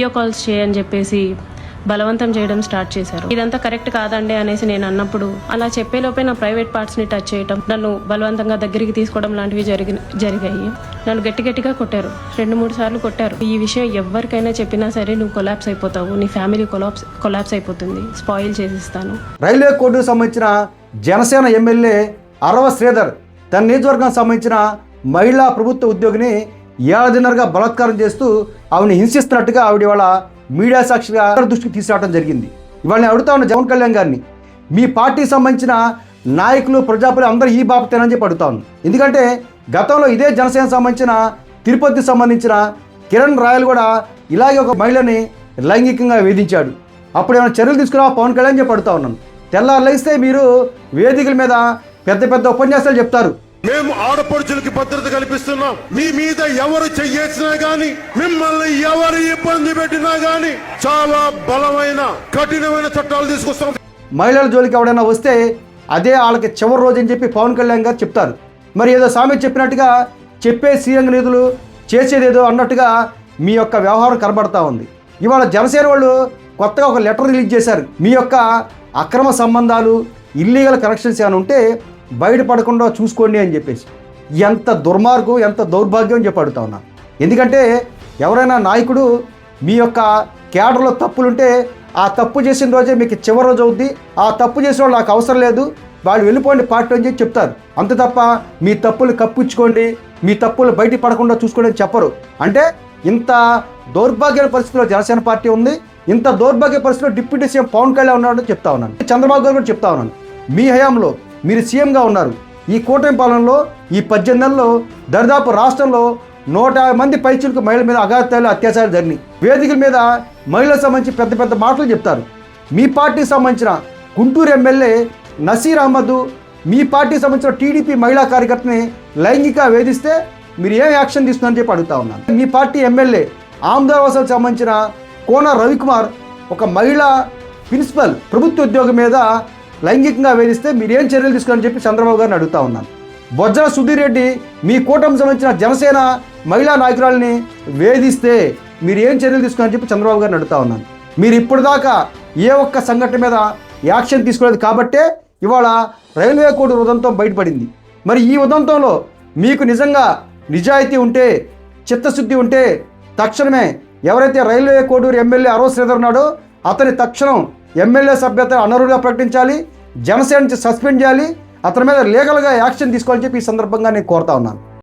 Video calls చేయని చెప్పేసి బలవంతం చేయడం స్టార్ట్ చేశారు. ఇదంతా కరెక్ట్ కాదండి అనేసి నేను అన్నప్పుడు అలా చెప్పేలోపే నా ప్రైవేట్ పార్ట్స్ని టచ్ చేయడం, నన్ను బలవంతంగా దగ్గరికి తీసుకోవడం లాంటివి జరిగాయి. నన్ను గట్టిగా కొట్టారు. 2-3 సార్లు కొట్టారు. ఈ విషయం ఎవరికైనా చెప్పినా సరే నువ్వు కొలాప్స్ అయిపోతావు, నీ ఫ్యామిలీ కొలాప్స్ అయిపోతుంది, స్పాయిల్ చేసిస్తాను. రైల్వే కోర్టుకు సంబంధించిన జనసేన ఎమ్మెల్యే అరవ శ్రీధర్ తన నియోజకవర్గానికి సంబంధించిన మహిళా ప్రభుత్వ ఉద్యోగిని ఏడాదిన్నరగా బలాత్కారం చేస్తూ ఆవిడని హింసిస్తున్నట్టుగా ఆవిడ ఇవాళ మీడియా సాక్షిగా దృష్టికి తీసుకురావడం జరిగింది. ఇవాళ నేను అడుగుతా ఉన్న జగన్ కళ్యాణ్ గారిని, మీ పార్టీకి సంబంధించిన నాయకులు ప్రజాపతి అందరూ ఈ బాబతేనని చెప్పి అడుగుతా ఉన్నాను. ఎందుకంటే గతంలో ఇదే జనసేనకు సంబంధించిన తిరుపతికి సంబంధించిన కిరణ్ రాయల్ కూడా ఇలాగే ఒక మహిళని లైంగికంగా వేధించాడు. అప్పుడు ఏమైనా చర్యలు తీసుకురా పవన్ కళ్యాణ్ చెప్పి అడుగుతా ఉన్నాను. తెల్లారు లేస్తే మీరు వేదికల మీద పెద్ద ఉపన్యాసాలు చెప్తారు. మేము ఆడపడుచులకి భద్రత కల్పిస్తున్నాం. మీ మీద ఎవరు చెయ్యేసినా గాని, మిమ్మల్ని ఎవరు ఇబ్బంది పెట్టినా గాని చాలా బలమైన కఠినమైన చట్టాలు తీసుకొస్తాం. మహిళల జోలికి ఎవడైనా వస్తే అదే వాళ్ళకి చివరి రోజు అని చెప్పి పవన్ కళ్యాణ్ గారు చెప్తారు. మరి ఏదో సామెత చెప్పినట్టుగా చెప్పే సీఎం నిధులు చేసేదేదో అన్నట్టుగా మీ యొక్క వ్యవహారం కనబడతా ఉంది. ఇవాళ జనసేన వాళ్ళు కొత్తగా ఒక లెటర్ రిలీజ్ చేశారు. మీ యొక్క అక్రమ సంబంధాలు, ఇల్లీగల్ కనెక్షన్స్ ఏమైనా ఉంటే బయటపడకుండా చూసుకోండి అని చెప్పేసి. ఎంత దుర్మార్గం, ఎంత దౌర్భాగ్యం అని చెప్పి అడుగుతా ఉన్నాను. ఎందుకంటే ఎవరైనా నాయకుడు మీ యొక్క క్యాడర్లో తప్పులుంటే ఆ తప్పు చేసిన రోజే మీకు చివరి రోజు అవుద్ది, ఆ తప్పు చేసిన వాళ్ళు నాకు అవసరం లేదు, వాళ్ళు వెళ్ళిపోండి పార్టీ అని చెప్పి చెప్తారు. అంతే తప్ప మీ తప్పులు కప్పించుకోండి, మీ తప్పులు బయట పడకుండా చూసుకోండి అని చెప్పరు. అంటే ఇంత దౌర్భాగ్య పరిస్థితిలో జనసేన పార్టీ ఉంది, ఇంత దౌర్భాగ్య పరిస్థితిలో డిప్యూటీ సీఎం పవన్ కళ్యాణ్ ఉన్నాడని చెప్తా ఉన్నాను. చంద్రబాబు గారు కూడా చెప్తా ఉన్నాను, మీ హయాంలో మీరు సీఎంగా ఉన్నారు. ఈ కూటమి పాలనలో ఈ 18 నెలల్లో దరిదాపు రాష్ట్రంలో 150 మంది పైచులకు మహిళల మీద అఘాయిత్యాలు, అత్యాచారాలు జరిగినాయి. వేదికల మీద మహిళలకు సంబంధించి పెద్ద మాటలు చెప్తారు. మీ పార్టీకి సంబంధించిన గుంటూరు ఎమ్మెల్యే నసీర్ అహ్మద్ మీ పార్టీకి సంబంధించిన టీడీపీ మహిళా కార్యకర్తని లైంగిక వేధిస్తే మీరు ఏం యాక్షన్ తీసుకున్నారని చెప్పి అడుగుతా ఉన్నాను. మీ పార్టీ ఎమ్మెల్యే ఆమదావాసాలకు సంబంధించిన కోన రవికుమార్ ఒక మహిళా ప్రిన్సిపల్ ప్రభుత్వ ఉద్యోగం మీద లైంగికంగా వేధిస్తే మీరేం చర్యలు తీసుకోవాలని చెప్పి చంద్రబాబు గారిని అడుగుతా ఉన్నాను. బొజ్జల సుధీర్ రెడ్డి మీ కూటమికి సంబంధించిన జనసేన మహిళా నాయకురాలని వేధిస్తే మీరు ఏం చర్యలు తీసుకోవాలని చెప్పి చంద్రబాబు గారిని అడుగుతా ఉన్నాను. మీరు ఇప్పుడు దాకా ఏ ఒక్క సంఘటన మీద యాక్షన్ తీసుకోలేదు కాబట్టే ఇవాళ రైల్వే కోర్టు ఉదంతం బయటపడింది. మరి ఈ ఉదంతంలో మీకు నిజంగా నిజాయితీ ఉంటే, చిత్తశుద్ధి ఉంటే తక్షణమే ఎవరైతే రైల్వే కోడూరు ఎమ్మెల్యే అరవ శ్రీధర్ ఉన్నాడో అతని తక్షణం ఎమ్మెల్యే సభ్యత అనర్హుడిగా ప్రకటించాలి, జనసేన నుంచి సస్పెండ్ చేయాలి, అతని మీద లీగల్గా యాక్షన్ తీసుకోవాలని చెప్పి ఈ సందర్భంగా నేను కోరుతా ఉన్నాను.